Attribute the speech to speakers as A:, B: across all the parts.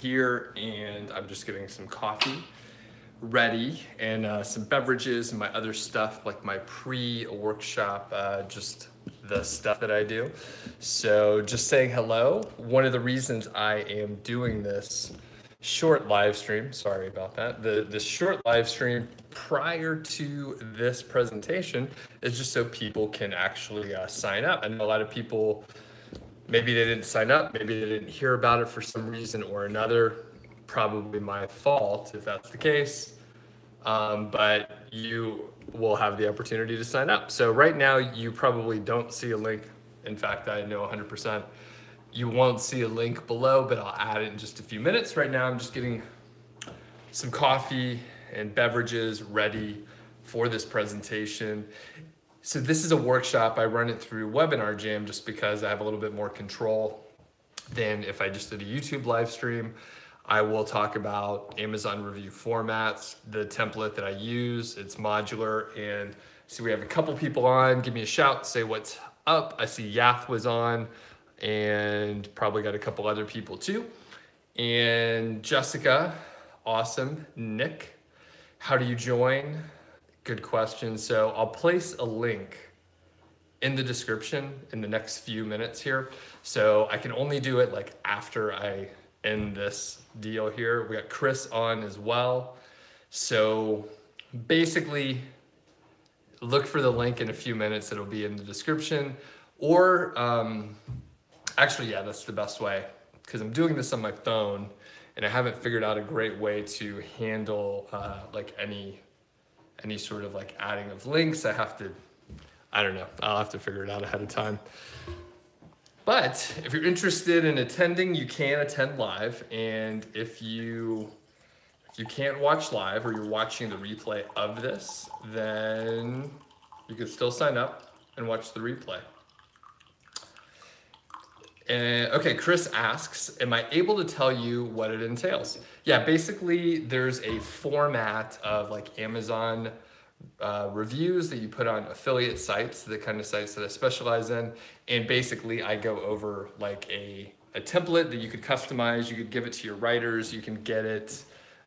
A: here and I'm just getting some coffee ready and some beverages and my other stuff, like my pre-workshop, just the stuff that I do. So just saying hello. One of the reasons I am doing this short live stream, sorry about that, the short live stream prior to this presentation is just so people can actually sign up. I know a lot of people, maybe they didn't sign up, maybe they didn't hear about it for some reason or another. Probably my fault if that's the case. But you will have the opportunity to sign up. So right now you probably don't see a link. In fact, I know 100% you won't see a link below, but I'll add it in just a few minutes. Right now I'm just getting some coffee and beverages ready for this presentation. So this is a workshop. I run it through Webinar Jam just because I have a little bit more control than if I just did a YouTube live stream. I will talk about Amazon review formats, the template that I use. It's modular, and so we have a couple people on. Give me a shout, say what's up. I see Yath was on, and probably got a couple other people too. And Jessica, awesome. Nick, how do you join? Good question. So I'll place a link in the description in the next few minutes here. So I can only do it like after I end this deal here. We got Chris on as well. So basically look for the link in a few minutes. It'll be in the description, or actually, yeah, that's the best way because I'm doing this on my phone and I haven't figured out a great way to handle like any sort of like adding of links. I don't know. I'll have to figure it out ahead of time. But if you're interested in attending, you can attend live. And if you can't watch live or you're watching the replay of this, then you can still sign up and watch the replay. Okay, Chris asks, am I able to tell you what it entails? Yeah, basically there's a format of like Amazon reviews that you put on affiliate sites, the kind of sites that I specialize in. And basically I go over like a template that you could customize. You could give it to your writers. You can get it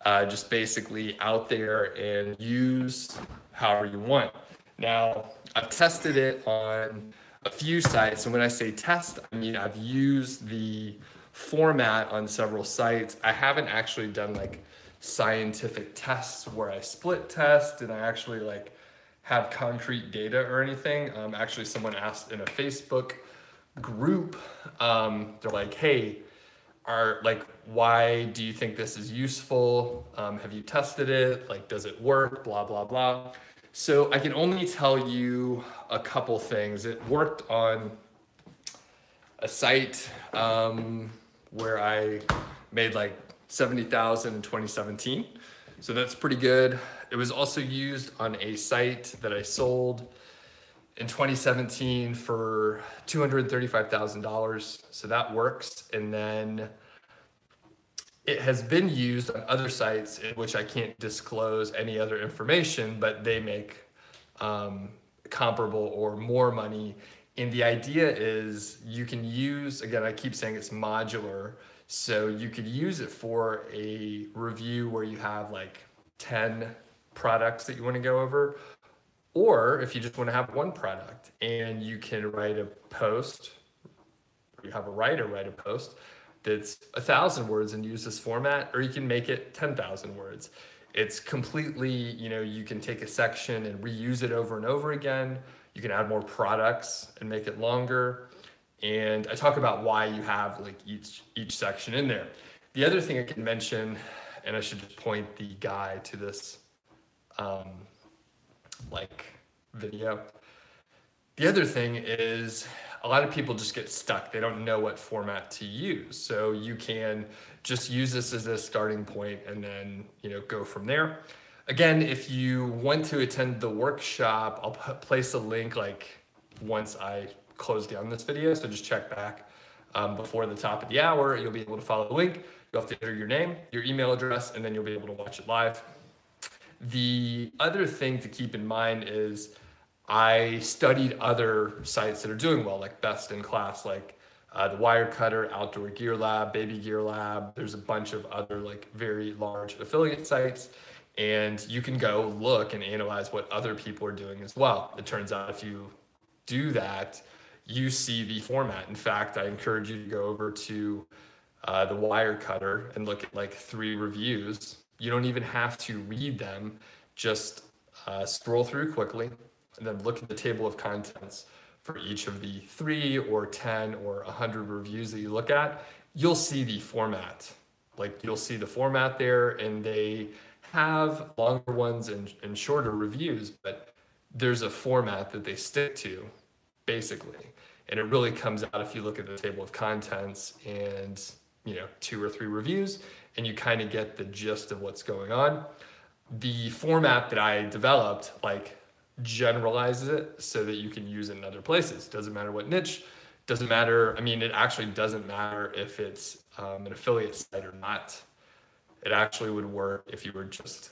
A: just basically out there and use however you want. Now, I've tested it on a few sites. And when I say test, I mean, I've used the format on several sites. I haven't actually done like scientific tests where I split test and I actually like have concrete data or anything. Actually, someone asked in a Facebook group, they're like, hey, why do you think this is useful? Have you tested it? Like, does it work? Blah, blah, blah. So I can only tell you a couple things. It worked on a site where I made like 70,000 in 2017. So that's pretty good. It was also used on a site that I sold in 2017 for $235,000. So that works. And then it has been used on other sites in which I can't disclose any other information, but they make comparable or more money. And the idea is you can use, again, I keep saying it's modular. So you could use it for a review where you have like 10 products that you want to go over, or if you just want to have one product and you can write a post, or you have a writer write a post that's 1,000 words and use this format, or you can make it 10,000 words. It's completely, you can take a section and reuse it over and over again. You can add more products and make it longer. And I talk about why you have like each section in there. The other thing I can mention, and I should just point the guy to this video. The other thing is a lot of people just get stuck. They don't know what format to use. So you can just use this as a starting point and then, go from there. Again, if you want to attend the workshop, I'll place a link like once I close down this video. So just check back before the top of the hour. You'll be able to follow the link. You'll have to enter your name, your email address, and then you'll be able to watch it live. The other thing to keep in mind is I studied other sites that are doing well, like Best in Class, like The Wirecutter, Outdoor Gear Lab, Baby Gear Lab. There's a bunch of other like very large affiliate sites, and you can go look and analyze what other people are doing as well. It turns out if you do that, you see the format. In fact, I encourage you to go over to the Wirecutter and look at like 3 reviews. You don't even have to read them, just scroll through quickly and then look at the table of contents for each of the 3 or 10 or 100 reviews that you look at. You'll see the format. Like you'll see the format there, and they have longer ones and shorter reviews, but there's a format that they stick to basically. And it really comes out if you look at the table of contents and 2 or 3 reviews, and you kind of get the gist of what's going on. The format that I developed like generalizes it so that you can use it in other places. Doesn't matter what niche, doesn't matter. I mean, it actually doesn't matter if it's an affiliate site or not. It actually would work if you were just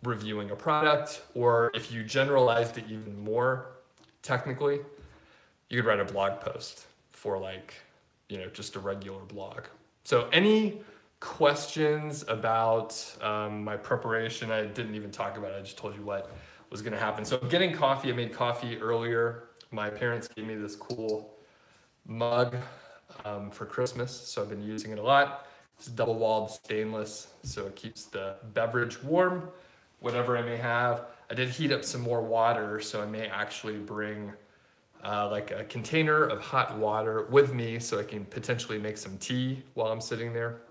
A: reviewing a product, or if you generalized it even more technically, you could write a blog post for like just a regular blog. So any questions about my preparation? I didn't even talk about it. I just told you what was going to happen. So I'm getting coffee. I made coffee earlier. My parents gave me this cool mug for Christmas, so I've been using it a lot. It's double-walled stainless, so it keeps the beverage warm, whatever I may have. I did heat up some more water, so I may actually bring like a container of hot water with me so I can potentially make some tea while I'm sitting there.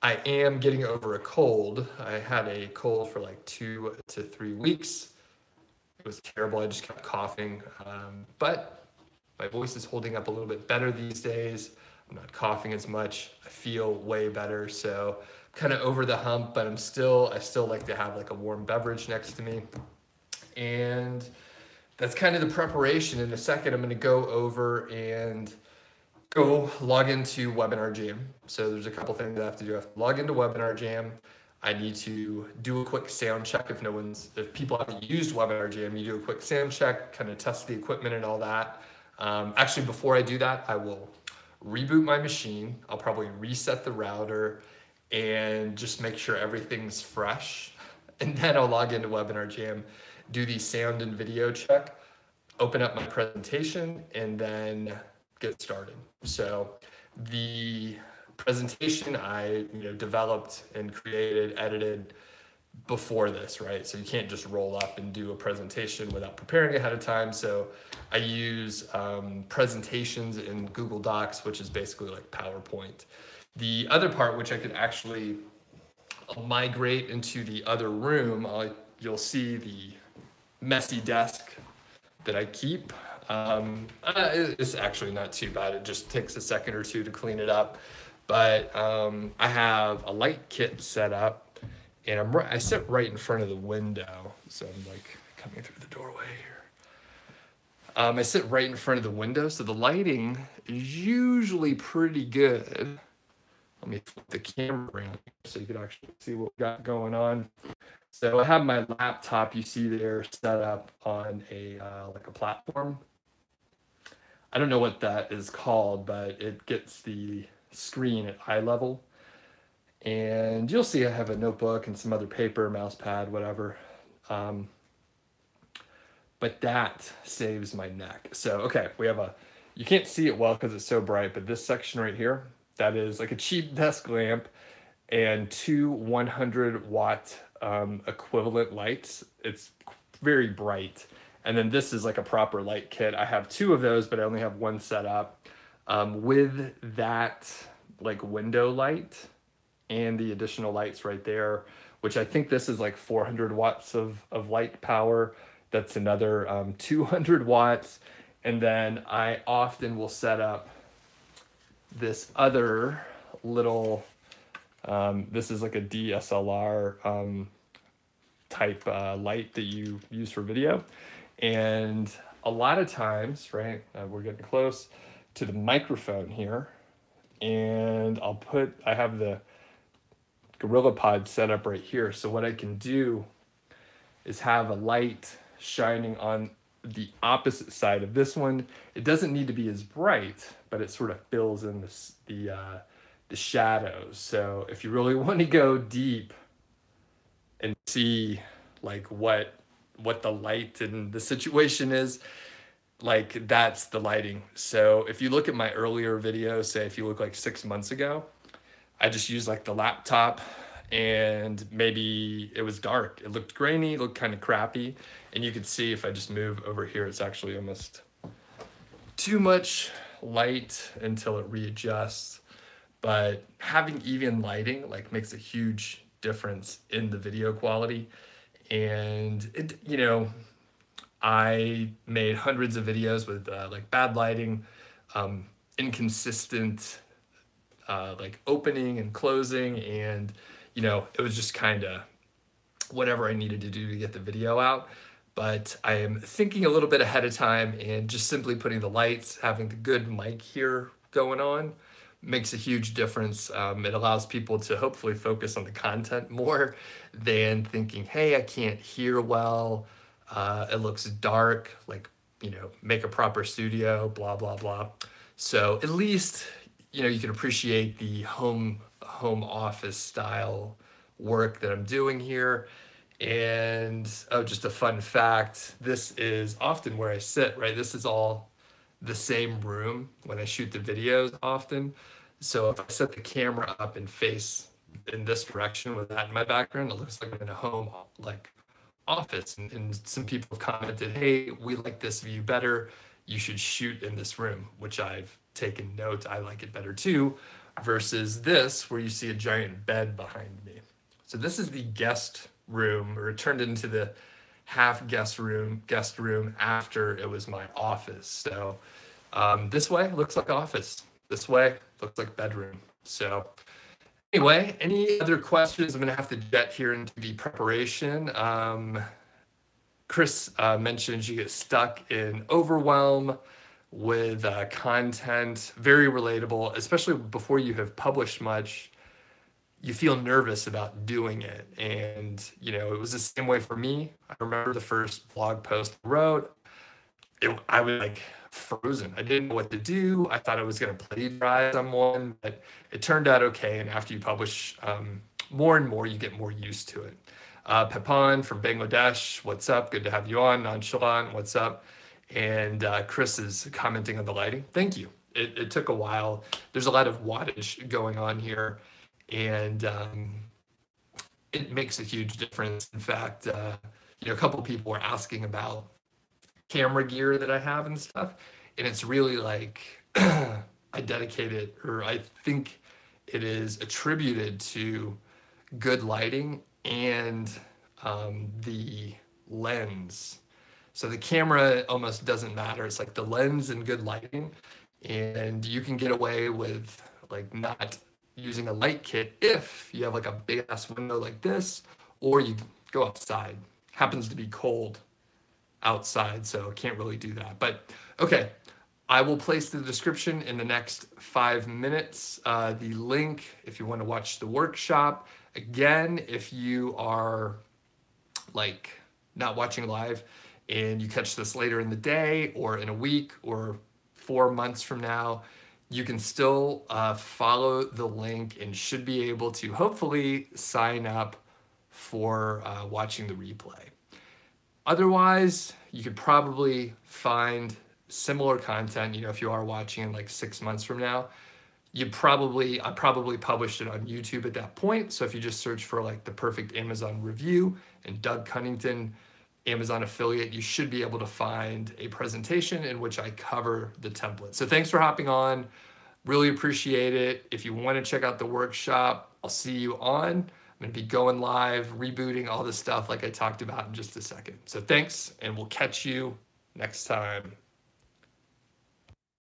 A: I am getting over a cold. I had a cold for like 2 to 3 weeks. It was terrible. I just kept coughing. But my voice is holding up a little bit better these days. I'm not coughing as much. I feel way better. So kind of over the hump, but I still like to have like a warm beverage next to me. And that's kind of the preparation. In a second, I'm going to go over and go log into Webinar Jam. So there's a couple things I have to do. I have to log into Webinar Jam. I need to do a quick sound check. If people haven't used Webinar Jam, you do a quick sound check, kind of test the equipment and all that. Actually, before I do that, I will reboot my machine. I'll probably reset the router and just make sure everything's fresh. And then I'll log into Webinar Jam, do the sound and video check, open up my presentation, and then get started. So the presentation I developed and created, edited before this, right? So you can't just roll up and do a presentation without preparing ahead of time. So I use presentations in Google Docs, which is basically like PowerPoint. The other part, which I could actually migrate into the other room, you'll see the messy desk that I keep. It's actually not too bad. It just takes a second or two to clean it up. But I have a light kit set up, and I sit right in front of the window. So I'm like coming through the doorway here. I sit right in front of the window, so the lighting is usually pretty good. Let me flip the camera around so you can actually see what we got going on. So I have my laptop, you see there, set up on a like a platform. I don't know what that is called, but it gets the screen at eye level. And you'll see I have a notebook and some other paper, mouse pad, whatever. But that saves my neck. So, okay, we have you can't see it well because it's so bright, but this section right here, that is like a cheap desk lamp and 2 100-watt equivalent lights. It's very bright. And then this is like a proper light kit. I have 2 of those, but I only have 1 set up. With that like window light and the additional lights right there, which I think this is like 400 watts of light power. That's another 200 watts. And then I often will set up this other little, this is like a DSLR type light that you use for video. And a lot of times, right, we're getting close to the microphone here, and I have the GorillaPod set up right here. So what I can do is have a light shining on the opposite side of this one. It doesn't need to be as bright, but it sort of fills in the shadows. So if you really want to go deep and see like what the light and the situation is, like that's the lighting. So if you look at my earlier videos, say if you look like 6 months ago, I just used like the laptop and maybe it was dark. It looked grainy, it looked kind of crappy. And you could see if I just move over here, it's actually almost too much light until it readjusts. But having even lighting like makes a huge difference in the video quality. And it, I made hundreds of videos with like bad lighting, inconsistent like opening and closing, and it was just kind of whatever I needed to do to get the video out. But I am thinking a little bit ahead of time, and just simply putting the lights, having the good mic here going on makes a huge difference. It allows people to hopefully focus on the content more than thinking, hey, I can't hear well, it looks dark, like, make a proper studio, blah, blah, blah. So at least, you can appreciate the home office style work that I'm doing here. And oh, just a fun fact, this is often where I sit, right? This is all the same room when I shoot the videos often. So if I set the camera up and face in this direction with that in my background, it looks like I'm in a home like office. And some people have commented, hey, we like this view better. You should shoot in this room, which I've taken note. I like it better too, versus this where you see a giant bed behind me. So this is the guest room, or it turned into the half guest room after it was my office. So this way looks like office. This way looks like bedroom. So anyway, any other questions? I'm gonna have to jet here into the preparation. Chris mentioned you get stuck in overwhelm with content, very relatable, especially before you have published much. You feel nervous about doing it. And, it was the same way for me. I remember the first blog post I wrote, I was like frozen. I didn't know what to do. I thought I was going to plagiarize someone, but it turned out okay. And after you publish more and more, you get more used to it. Pepan from Bangladesh, what's up? Good to have you on. Nonchalant, what's up? And Chris is commenting on the lighting. Thank you. It took a while. There's a lot of wattage going on here, and it makes a huge difference. In fact, a couple of people were asking about camera gear that I have and stuff, and it's really like I dedicate it, or I think it is attributed to good lighting and the lens. So the camera almost doesn't matter. It's like the lens and good lighting, and you can get away with like not using a light kit if you have like a big ass window like this, or you go outside. Happens to be cold outside, so can't really do that. But okay, I will place the description in the next 5 minutes. The link if you want to watch the workshop. Again, if you are like not watching live and you catch this later in the day or in a week or 4 months from now, you can still follow the link and should be able to hopefully sign up for watching the replay. Otherwise, you could probably find similar content, if you are watching in like 6 months from now. I probably published it on YouTube at that point. So if you just search for like the perfect Amazon review and Doug Cunnington, Amazon affiliate, you should be able to find a presentation in which I cover the template. So thanks for hopping on. Really appreciate it. If you want to check out the workshop, I'll see you on. I'm going to be going live, rebooting all this stuff like I talked about in just a second. So thanks, and we'll catch you next time.